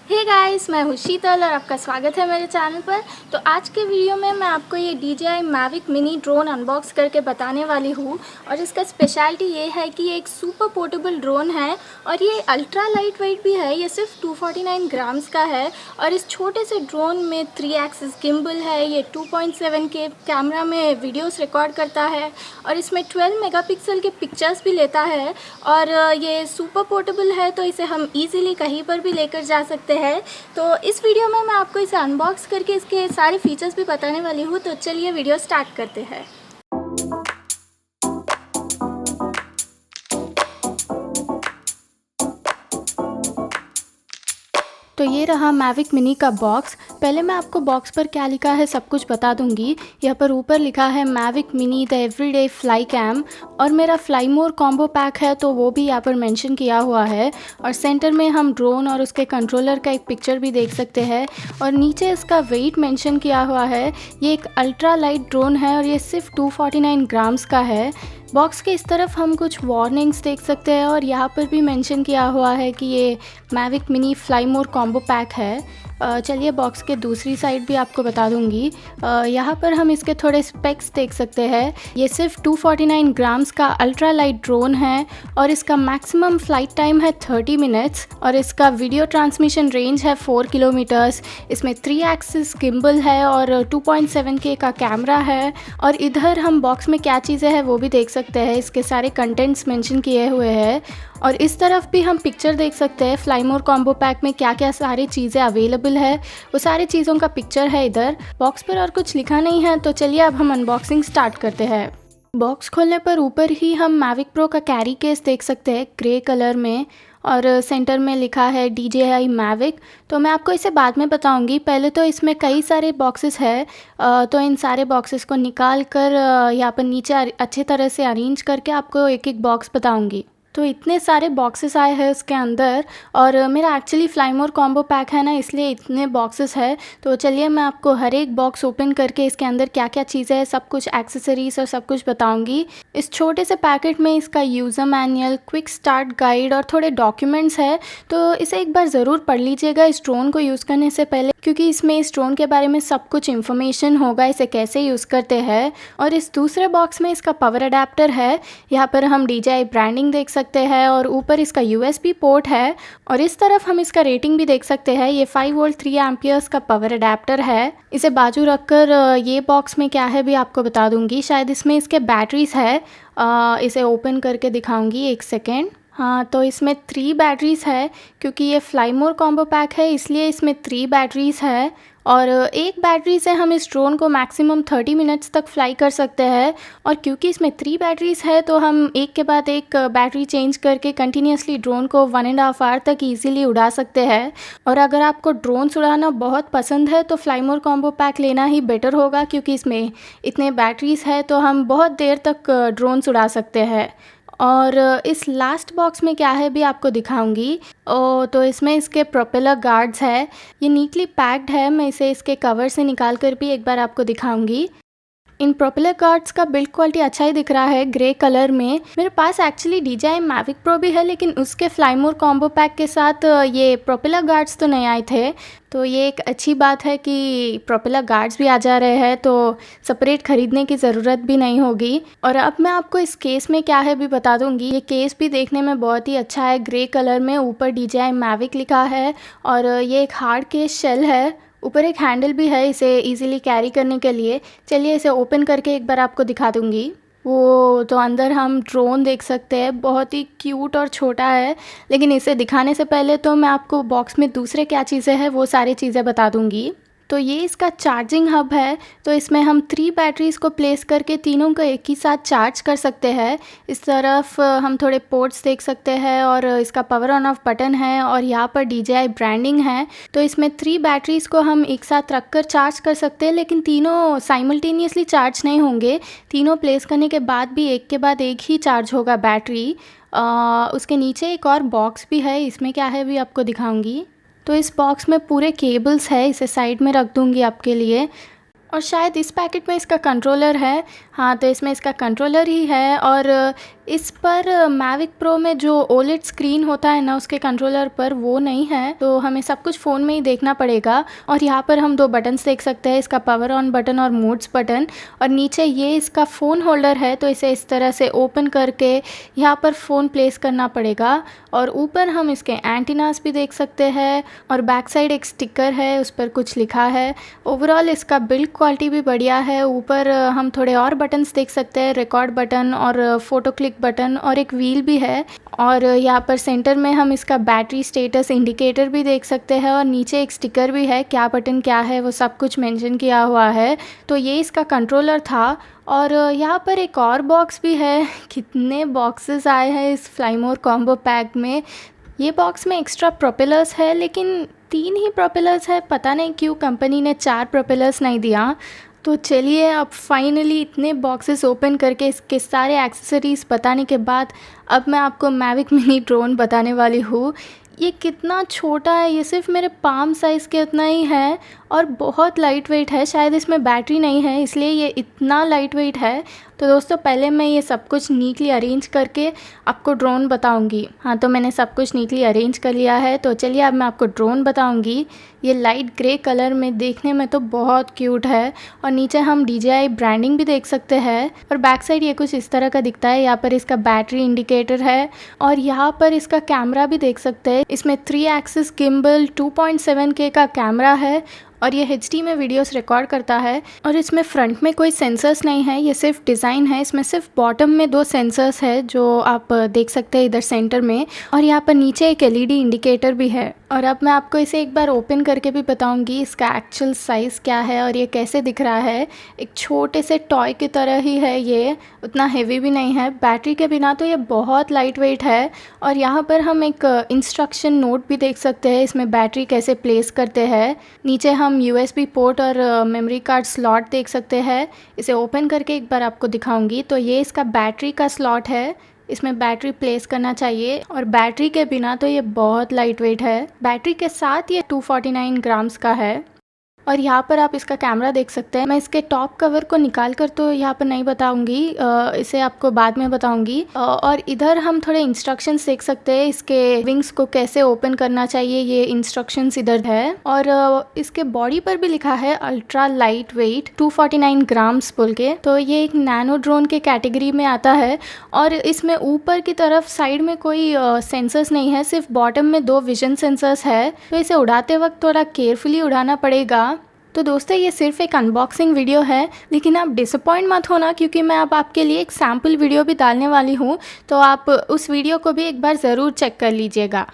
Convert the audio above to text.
Hey guys, मैं हूँ शीतल और आपका स्वागत है मेरे चैनल पर। तो आज के वीडियो में मैं आपको ये DJI Mavic mini drone unbox करके बताने वाली हूँ। और इसका स्पेशलिटी ये है कि ये एक सुपर पोर्टेबल ड्रोन है और ये अल्ट्रा लाइट वेट भी है। ये सिर्फ 249 ग्राम्स का है और इस छोटे से ड्रोन में 3 एक्सिस गिम्बल है। ये 2.7 के कैमरा में वीडियोस रिकॉर्ड करता है और इसमें 12 मेगापिक्सल के पिक्चर्स भी लेता है। और ये सुपर पोर्टेबल है तो इसे हम ईज़िली कहीं पर भी लेकर जा सकते हैं। तो इस वीडियो में मैं आपको इसे अनबॉक्स करके इसके सारे फीचर्स भी बताने वाली हूँ। तो चलिए वीडियो स्टार्ट करते हैं। तो ये रहा मैविक मिनी का बॉक्स। पहले मैं आपको बॉक्स पर क्या लिखा है सब कुछ बता दूंगी। यहाँ पर ऊपर लिखा है Mavic Mini the everyday fly cam और मेरा फ्लाई मोर कॉम्बो पैक है तो वो भी यहाँ पर मेंशन किया हुआ है। और सेंटर में हम ड्रोन और उसके कंट्रोलर का एक पिक्चर भी देख सकते हैं और नीचे इसका वेट मेंशन किया हुआ है। ये एक अल्ट्रा लाइट ड्रोन है और ये सिर्फ 249 ग्राम्स का है। बॉक्स के इस तरफ हम कुछ वार्निंग्स देख सकते हैं और यहाँ पर भी मेंशन किया हुआ है कि ये मैविक मिनी फ्लाई मोर कॉम्बो पैक है। चलिए बॉक्स के दूसरी साइड भी आपको बता दूंगी। यहाँ पर हम इसके थोड़े स्पेक्स देख सकते हैं। ये सिर्फ 249 ग्राम्स का अल्ट्रा लाइट ड्रोन है और इसका मैक्सिमम फ़्लाइट टाइम है 30 मिनट्स और इसका वीडियो ट्रांसमिशन रेंज है 4 किलोमीटर्स। इसमें 3 एक्सिस गिम्बल है और 2.7K का कैमरा है। और इधर हम बॉक्स में क्या चीज़ें हैं वो भी देख सकते हैं। इसके सारे कंटेंट्स मेंशन किए हुए हैं और इस तरफ भी हम पिक्चर देख सकते हैं। फ्लाई मोर कॉम्बो पैक में क्या क्या सारी चीज़ें अवेलेबल है वो सारी चीज़ों का पिक्चर है इधर। बॉक्स पर और कुछ लिखा नहीं है तो चलिए अब हम अनबॉक्सिंग स्टार्ट करते हैं। बॉक्स खोलने पर ऊपर ही हम मैविक प्रो का कैरी केस देख सकते हैं ग्रे कलर में और सेंटर में लिखा है DJI Mavic। तो मैं आपको इसे बाद में बताऊंगी। पहले तो इसमें कई सारे बॉक्सेस है तो इन सारे बॉक्सेस को निकाल कर यहाँ पर नीचे अच्छी तरह से अरेंज करके आपको एक एक बॉक्स बताऊंगी। तो इतने सारे बॉक्सेस आए हैं इसके अंदर और मेरा एक्चुअली फ्लाई मोर कॉम्बो पैक है ना, इसलिए इतने बॉक्सेस है। तो चलिए मैं आपको हर एक बॉक्स ओपन करके इसके अंदर क्या क्या चीज़ें हैं सब कुछ एक्सेसरीज और सब कुछ बताऊंगी। इस छोटे से पैकेट में इसका user manual, quick start guide और थोड़े डॉक्यूमेंट्स है। तो इसे एक बार ज़रूर पढ़ लीजिएगा इस ड्रोन को यूज़ करने से पहले, क्योंकि इसमें इस ड्रोन के बारे में सब कुछ इन्फॉर्मेशन होगा, इसे कैसे यूज़ करते हैं। और इस दूसरे बॉक्स में इसका पावर अडेप्टर है। यहाँ पर हम DJI ब्रांडिंग देख सकते हैं और ऊपर इसका USB पोर्ट है। और इस तरफ हम इसका रेटिंग भी देख सकते हैं। ये 5 वोल्ट 3 एम्पियर्स का पावर अडेप्टर है। इसे बाजू रखकर ये बॉक्स में क्या है भी आपको बता दूंगी। शायद इसमें इसके बैटरीज है। इसे ओपन करके दिखाऊंगी, एक सेकेंड। हाँ, तो इसमें 3 बैटरीज़ है। क्योंकि ये फ्लाई मोर कॉम्बो पैक है इसलिए इसमें 3 बैटरीज़ है और एक बैटरी से हम इस ड्रोन को मैक्सिमम 30 मिनट्स तक फ्लाई कर सकते हैं। और क्योंकि इसमें 3 बैटरीज़ है तो हम एक के बाद एक बैटरी चेंज करके कंटिन्यूसली ड्रोन को 1.5 आवर तक ईजिली उड़ा सकते हैं। और अगर आपको ड्रोन्स उड़ाना बहुत पसंद है तो फ्लाई मोर कॉम्बो पैक लेना ही बेटर होगा, क्योंकि इसमें इतने बैटरीज़ है तो हम बहुत देर तक ड्रोन्स उड़ा सकते हैं। और इस लास्ट बॉक्स में क्या है भी आपको दिखाऊंगी। तो इसमें इसके प्रोपेलर गार्ड्स है। ये नीटली पैक्ड है। मैं इसे इसके कवर से निकाल कर भी एक बार आपको दिखाऊंगी। इन प्रोपेलर गार्ड्स का बिल्ड क्वालिटी अच्छा ही दिख रहा है ग्रे कलर में। मेरे पास एक्चुअली DJI Mavic Pro भी है, लेकिन उसके फ्लाई मोर कॉम्बो पैक के साथ ये प्रोपेलर गार्ड्स तो नहीं आए थे। तो ये एक अच्छी बात है कि प्रोपेलर गार्ड्स भी आ जा रहे हैं, तो सेपरेट ख़रीदने की ज़रूरत भी नहीं होगी। और अब मैं आपको इस केस में क्या है भी बता दूंगी। ये केस भी देखने में बहुत ही अच्छा है ग्रे कलर में। ऊपर DJI Mavic लिखा है और ये एक हार्ड केस शेल है। ऊपर एक हैंडल भी है इसे इजीली कैरी करने के लिए। चलिए इसे ओपन करके एक बार आपको दिखा दूंगी। वो तो अंदर हम ड्रोन देख सकते हैं, बहुत ही क्यूट और छोटा है। लेकिन इसे दिखाने से पहले तो मैं आपको बॉक्स में दूसरे क्या चीज़ें हैं वो सारी चीज़ें बता दूंगी। तो ये इसका चार्जिंग हब है। तो इसमें हम 3 बैटरीज़ को प्लेस करके तीनों को एक ही साथ चार्ज कर सकते हैं। इस तरफ हम थोड़े पोर्ट्स देख सकते हैं और इसका पावर ऑन ऑफ बटन है और यहाँ पर DJI ब्रांडिंग है। तो इसमें 3 बैटरीज़ को हम एक साथ रख कर चार्ज कर सकते हैं, लेकिन तीनों साइमल्टेनियसली चार्ज नहीं होंगे। तीनों प्लेस करने के बाद भी एक के बाद एक ही चार्ज होगा बैटरी। उसके नीचे एक और बॉक्स भी है, इसमें क्या है भी आपको दिखाऊंगी। तो इस बॉक्स में पूरे केबल्स है, इसे साइड में रख दूंगी आपके लिए। और शायद इस पैकेट में इसका कंट्रोलर है। हाँ, तो इसमें इसका कंट्रोलर ही है और इस पर मैविक प्रो में जो ओलेड स्क्रीन होता है ना उसके कंट्रोलर पर वो नहीं है, तो हमें सब कुछ फ़ोन में ही देखना पड़ेगा। और यहाँ पर हम 2 बटन्स देख सकते हैं, इसका पावर ऑन बटन और मोड्स बटन। और नीचे ये इसका फ़ोन होल्डर है, तो इसे इस तरह से ओपन करके यहाँ पर फ़ोन प्लेस करना पड़ेगा। और ऊपर हम इसके एंटीनास भी देख सकते हैं और बैक साइड एक स्टिकर है, उस पर कुछ लिखा है। ओवरऑल इसका बिल्ड क्वालिटी भी बढ़िया है। ऊपर हम थोड़े और बटन्स देख सकते हैं, रिकॉर्ड बटन और फ़ोटो क्लिक बटन और एक व्हील भी है। और यहाँ पर सेंटर में हम इसका बैटरी स्टेटस इंडिकेटर भी देख सकते हैं और नीचे एक स्टिकर भी है, क्या बटन क्या है वो सब कुछ मेंशन किया हुआ है। तो ये इसका कंट्रोलर था। और यहाँ पर एक और बॉक्स भी है। कितने बॉक्सेस आए हैं इस फ्लाईमोर कॉम्बो पैक में। ये बॉक्स में एक्स्ट्रा प्रोपेलर्स है, लेकिन 3 ही प्रोपेलर्स है। पता नहीं क्यों कंपनी ने 4 प्रोपेलर्स नहीं दिया। तो चलिए अब फाइनली इतने बॉक्सेस ओपन करके इसके सारे एक्सेसरीज़ बताने के बाद अब मैं आपको मैविक मिनी ड्रोन बताने वाली हूँ। ये कितना छोटा है, ये सिर्फ मेरे पाम साइज़ के उतना ही है और बहुत लाइट वेट है। शायद इसमें बैटरी नहीं है इसलिए ये इतना लाइट वेट है। तो दोस्तों पहले मैं ये सब कुछ नीटली अरेंज करके आपको ड्रोन बताऊंगी। हाँ, तो मैंने सब कुछ नीटली अरेंज कर लिया है। तो चलिए अब मैं आपको ड्रोन बताऊंगी। ये लाइट ग्रे कलर में देखने में तो बहुत क्यूट है और नीचे हम DJI ब्रांडिंग भी देख सकते हैं। और बैक साइड ये कुछ इस तरह का दिखता है। यहाँ पर इसका बैटरी इंडिकेटर है और यहाँ पर इसका कैमरा भी देख सकते हैं। इसमें 3 एक्सिस गिम्बल 2.7K का कैमरा है और ये HD में वीडियोस रिकॉर्ड करता है। और इसमें फ्रंट में कोई सेंसर्स नहीं है, ये सिर्फ डिज़ाइन है। इसमें सिर्फ बॉटम में 2 सेंसर्स है जो आप देख सकते हैं इधर सेंटर में। और यहाँ पर नीचे एक LED इंडिकेटर भी है। और अब मैं आपको इसे एक बार ओपन करके भी बताऊंगी इसका एक्चुअल साइज़ क्या है और ये कैसे दिख रहा है। एक छोटे से टॉय की तरह ही है, ये उतना हेवी भी नहीं है। बैटरी के बिना तो ये बहुत लाइट वेट है। और यहाँ पर हम एक इंस्ट्रक्शन नोट भी देख सकते हैं, इसमें बैटरी कैसे प्लेस करते हैं। नीचे हम USB पोर्ट और मेमोरी कार्ड स्लॉट देख सकते हैं। इसे ओपन करके एक बार आपको दिखाऊंगी। तो ये इसका बैटरी का स्लॉट है, इसमें बैटरी प्लेस करना चाहिए। और बैटरी के बिना तो ये बहुत लाइट वेट है। बैटरी के साथ ये 249 ग्राम्स का है। और यहाँ पर आप इसका कैमरा देख सकते हैं। मैं इसके टॉप कवर को निकाल कर तो यहाँ पर नहीं बताऊंगी, इसे आपको बाद में बताऊंगी। और इधर हम थोड़े इंस्ट्रक्शंस देख सकते हैं, इसके विंग्स को कैसे ओपन करना चाहिए, ये इंस्ट्रक्शंस इधर है। और इसके बॉडी पर भी लिखा है अल्ट्रा लाइट वेट 249 ग्राम्स बोल के। तो ये एक नैनो ड्रोन के कैटेगरी में आता है। और इसमें ऊपर की तरफ साइड में कोई सेंसर्स नहीं है, सिर्फ बॉटम में 2 विजन सेंसर्स है। तो इसे उड़ाते वक्त थोड़ा केयरफुली उड़ाना पड़ेगा। तो दोस्तों ये सिर्फ एक अनबॉक्सिंग वीडियो है, लेकिन आप डिसअपॉइंट मत होना क्योंकि मैं अब आपके लिए एक सैम्पल वीडियो भी डालने वाली हूँ। तो आप उस वीडियो को भी एक बार ज़रूर चेक कर लीजिएगा।